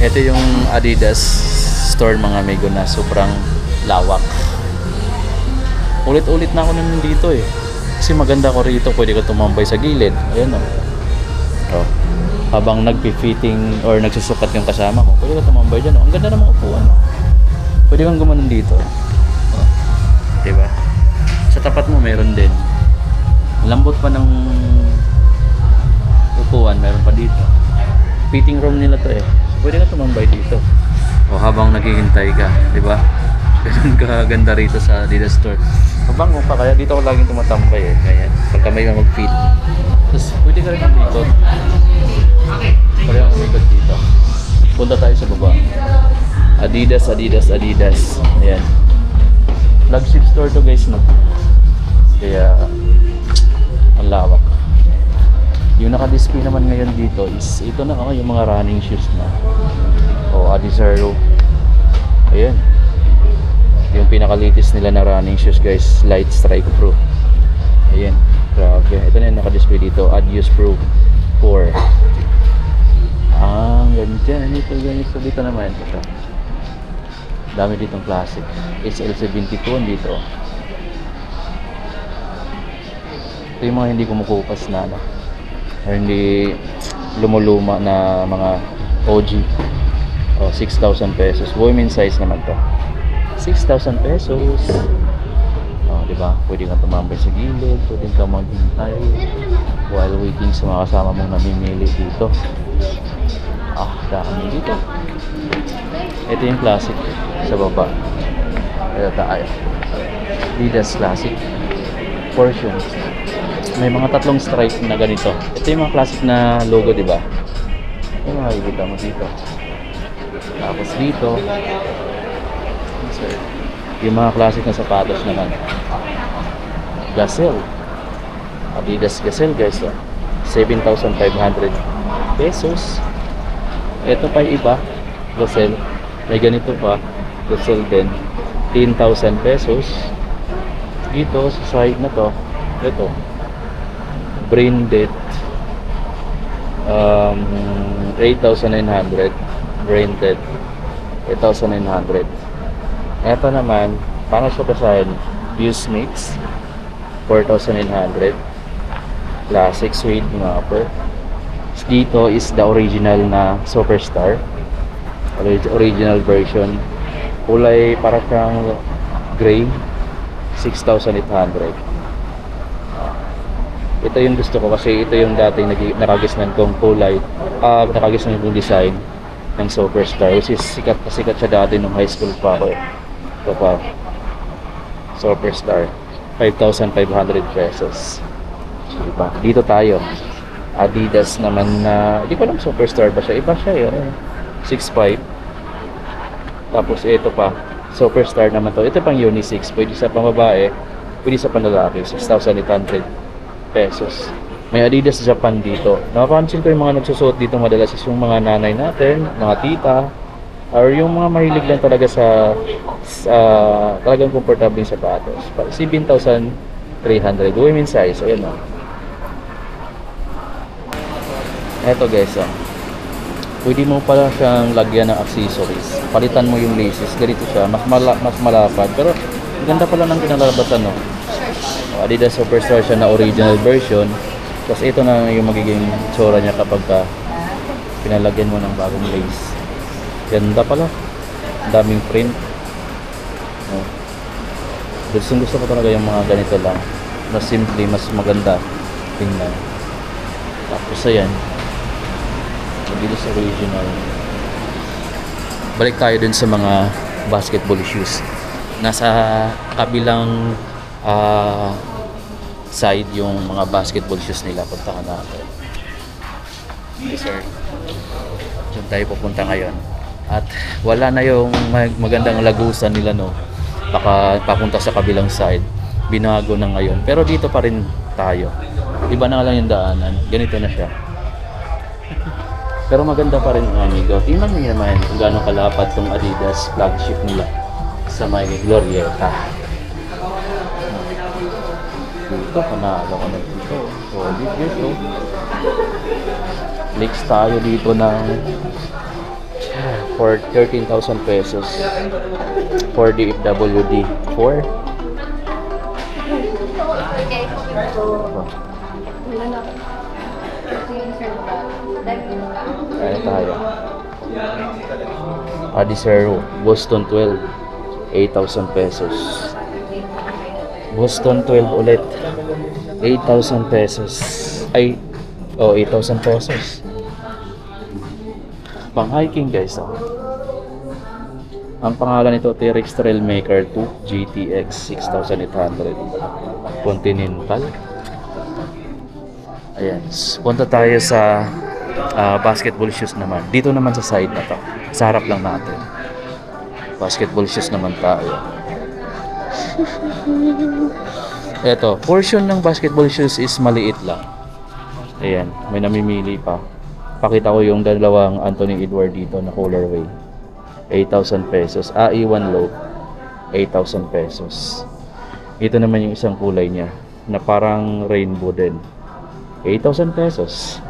Ito yung Adidas store mga amigo na sobrang lawak. Ulit-ulit na ako naman dito eh. Kasi maganda ko rito, pwede ka tumambay sa gilid. Ayan o. Oh. Habang nagpi-fitting or nagsusukat yung kasama ko, pwede ka tumambay dyan. Oh. Ang ganda ng mga upuan. Pwede kang gumanon dito. Oh. Diba? Sa tapat mo meron din. Lambot pa ng upuan, meron pa dito. Fitting room nila to eh. Pwede ka tumambay dito. O habang naghihintay ka, di ba? Ganun kaganda rito sa Adidas store. Mabango pa kaya dito ako laging tumatambay eh. Kaya pagka may mag-fit. Tapos pwede ka rin umikot. Pwede kang umikot dito. Punta tayo sa baba. Adidas, Adidas, Adidas. Ayan. Flagship store to guys, no? Kaya ang lawak. Yung naka-display naman ngayon dito is ito na yung mga running shoes na. O Adizero. Ayan. Yung pinaka-latest nila na running shoes guys, Light Strike Pro. Ayan. Grabe. Ito na yung naka-display dito, Adios Pro 4. Ganyan. Ito dito naman. Ito. Dami ditong classic. SL72 dito. Ito yung mga hindi kumukupas na ano. Or hindi lumuluma na mga OG. 6,000 pesos. Women's size naman to. 6,000 pesos. Diba? Pwede kang tumambay sa gilid, pwede kang maghintay while waiting sa mga kasama mong namimili dito. Dami dito. Ito yung classic sa baba. Ito tayo. Adidas Classic portion. May mga tatlong stripe na ganito. Ito yung mga classic na logo, di ba? Ito makikita mo dito. Tapos dito, yung mga classic na sapatos naman. Gazelle. Adidas Gazelle guys. 7,500 pesos. Ito pa yung iba. Gazelle. May ganito pa. Gazelle din. 10,000 pesos. Dito sa side na to. Ito. Branded 8,900 branded 8,900. Ito naman para sa kasayan Views Mix 4,900 classic suede mga upper. Dito is the original na Superstar, original version, kulay para kang gray, 6,800. Ito yung gusto ko kasi ito yung dating nakagisnan kong kulay, nakagisnan kong design ng Superstar, which is sikat siya dati nung high school pa ako eh. Ito pa, Superstar, 5,500 pesos. Diba? Dito tayo, Adidas naman na, hindi ko alam Superstar ba siya, iba siya yun, 6,500. Tapos ito pa, Superstar naman to, ito pang unisex, pwede sa pambabae, pwede sa panlalaki, 6,800 pesos. May Adidas Japan dito. Napapansin ko yung mga nagsusuot dito madalas is yung mga nanay natin, mga tita, or yung mga mahilig lang talaga sa talagang komportable yung sapatos. 7,300 women's size. Ayan o. Eto guys pwede mo pala siyang lagyan ng accessories. Palitan mo yung laces. Ganito siya. Mas malapad. Pero ganda pala ng pinalabasan no. Adidas Superstar siya na original version. Tapos ito na yung magiging tsura niya kapag pinalagyan mo ng bagong lace. Ganda pala. Daming print. Gusto ko talaga yung mga ganito lang. Mas simple, mas maganda tingnan. Tapos ayan. Adidas original. Balik tayo dun sa mga basketball shoes. Nasa kabilang side yung mga basketball shoes nila. Puntahan natin. Yes sir. Diyan tayo pupunta ngayon. At wala na yung magandang lagusan nila no. Baka papunta sa kabilang side. Binago na ngayon. Pero dito pa rin tayo. Iba na lang yung daanan. Ganito na siya. Pero maganda pa rin amigo. Tingnan niyo naman kung gaano kalapad tong Adidas flagship nila sa may Glorieta. Dito, panalo ko na dito. Solid dito. Flex tayo dito ng for 13,000 pesos. For DFWD. 4? Ayan tayo. Adizero, Boston 12. 8,000 pesos. Boston 12 ulit. 8,000 pesos. Ay, 8,000 pesos. Pang hiking guys. Ang pangalan nito T-Rex Trailmaker 2 GTX 6800 Continental. Ayan. Punta tayo sa basketball shoes naman. Dito naman sa side na to. Sa harap lang natin. Basketball shoes naman tayo. Eto, portion ng basketball shoes is maliit lang. Ayan, may namimili pa. Pakita ko yung dalawang Anthony Edward dito na colorway. 8,000 pesos. A1 low. 8,000 pesos. Ito naman yung isang kulay niya na parang rainbow din. 8,000 pesos.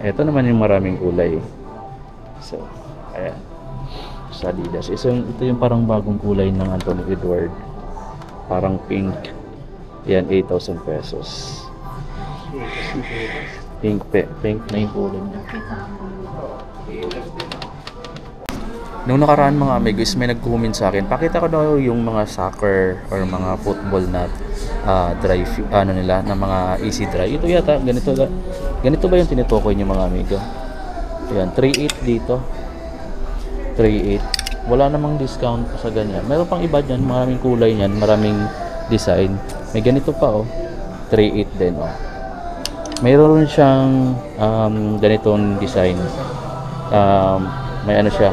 Ito naman yung maraming kulay. So, ayan. Sa Adidas. Ito yung parang bagong kulay ng Anthony Edward. Parang pink. Yan, 8,000 pesos. Pink na yung kulay niya. Nung nakaraan mga amigos, may nag-comment sa akin, pakita ko daw yung mga soccer or mga football na dry, nila, na mga easy dry. Ito yata, ganito ba yung tinutukoy niyo mga amigo? Ayan, 3.8 dito. 3.8. Wala namang discount sa ganyan. Meron pang iba dyan, maraming kulay niyan, maraming design. May ganito pa 3.8 din Mayroon siyang ganitong design. May ano siya.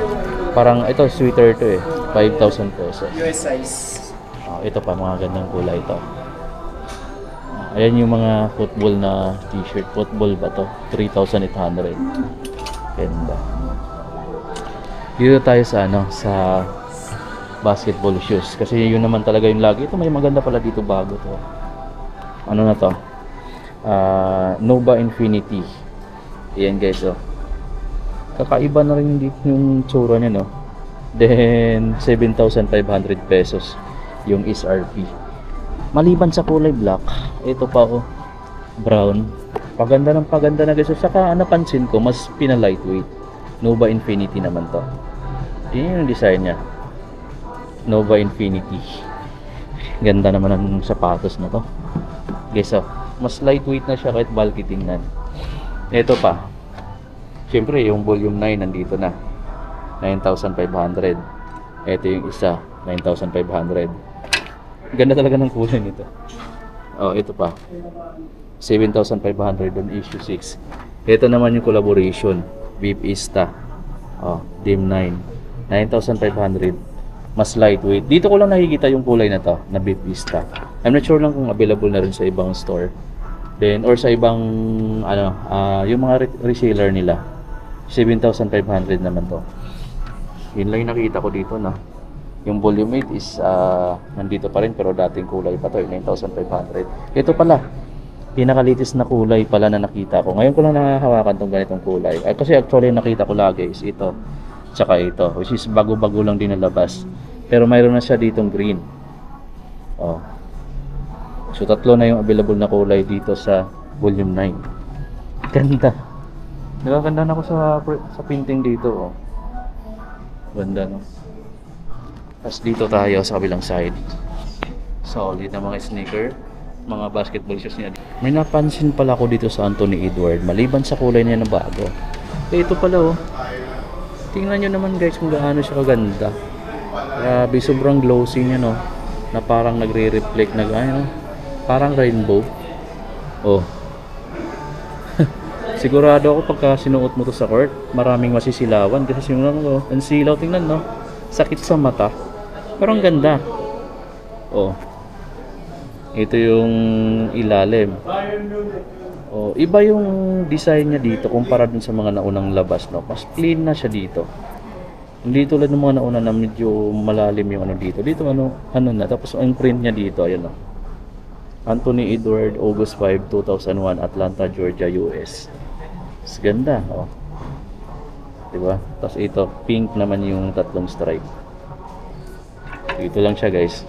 Parang ito sweater to 5,000 pesos. US size. Ito pa mga gandang kulay ito. Ayan yung mga football na t-shirt. Football ba to? 3,800. Ganda. Dito tayo sa sa basketball shoes kasi yun naman talaga yung lagi. Ito may maganda pala dito bago to. Ano na to? Nova Infinity. Ayan guys kakaiba na rin dito yung tsura niya Then 7,500 pesos yung SRP. Maliban sa kulay black, ito pa brown. Paganda na guys. Saka napansin ko mas pina-lightweight. Nova Infinity naman to. Yan yung design niya. Nova Infinity. Ganda naman ang sapatos na to. Guys mas lightweight na siya kahit bulky tingnan. Ito pa. Siyempre yung volume 9 nandito na. 9,500. Ito yung isa, 9,500. Ganda talaga ng kulay nito. Ito pa. 7,500 on issue 6. Ito naman yung collaboration. Vipista. Dim 9. 9,500. Mas lightweight. Dito ko lang nakikita yung kulay na to, na Vipista. I'm not sure lang kung available na rin sa ibang store. Then, or sa ibang, yung mga reseller nila. 7,500 naman to. Yun lang yung nakita ko dito Yung volume 8 is nandito pa rin pero dating kulay pa to 9,500. Ito pala pinakalitis na kulay pala na nakita ko. Ngayon ko lang nakahawakan tong ganitong kulay. Kasi actually nakita ko lagi is ito tsaka ito, which is bago-bago lang din nalabas. Pero mayroon na siya ditong green. So tatlo na yung available na kulay dito sa volume 9. Ganda. Nagaganda na ako sa painting dito Ganda Tapos dito tayo sa kabilang side. Solid na mga sneaker, mga basketball shoes niya. May napansin pala ako dito sa Anthony Edward, maliban sa kulay niya na bago. Ito pala tingnan nyo naman guys kung gaano siya kaganda. Grabe, sobrang glossy niya na parang nagre-reflect parang rainbow. Sigurado ako pagka sinuot mo to sa court, maraming masisilawan kasi ang silaw, tingnan sakit sa mata. Pero ang ganda. Ito yung ilalim. Iba yung design niya dito kumpara dun sa mga naunang labas Mas clean na siya dito. Hindi tulad ng mga nauna na medyo malalim yung dito. Dito na. Tapos ang print niya dito, ayun Anthony Edward, August 5, 2001, Atlanta, Georgia, US. Mas ganda, Diba? Tapos ito, pink naman yung tatlong stripe. Ito lang siya guys.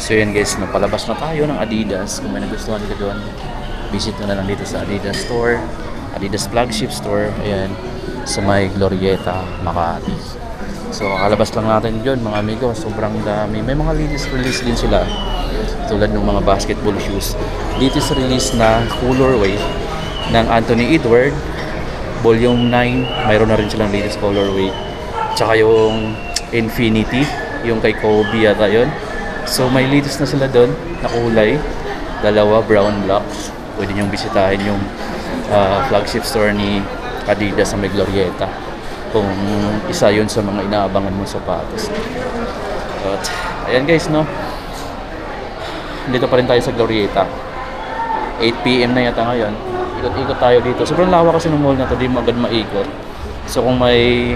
So yun guys, napalabas na tayo ng Adidas. Kung may nagustuhan ka doon, visit na lang dito sa Adidas store, Adidas flagship store, ayan, sa may Glorieta, Makati. So kakalabas lang natin yun mga amigo, sobrang dami. May mga latest release din sila, tulad ng mga basketball shoes. Latest release na colorway ng Anthony Edward, volume 9, mayroon na rin silang latest colorway. Tsaka yung Infinity, yung kay Kobe yata yun. So may latest na sila doon na kulay, dalawa, brown, black. Pwede niyong bisitahin yung flagship store ni Adidas sa may Glorieta kung isa yun sa mga inaabangan mong sapatos. But ayan guys, no, dito pa rin tayo sa Glorieta. 8 PM na yata ngayon. Ikot-ikot tayo dito. Sobrang lawak kasi ng mall na to, di mo agad maikot. So kung may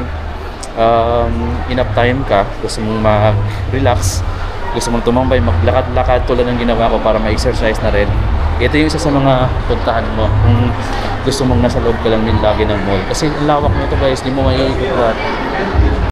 enough time ka, gusto mong mag-relax, gusto mong tumambay, maglakad-lakad tulad ng ginawa ko para ma-exercise na rin, ito yung isa sa mga puntahan mo kung gusto mong nasa loob ka lang din lagi ng mall. Kasi ang lawak nito guys, di mo maiikot.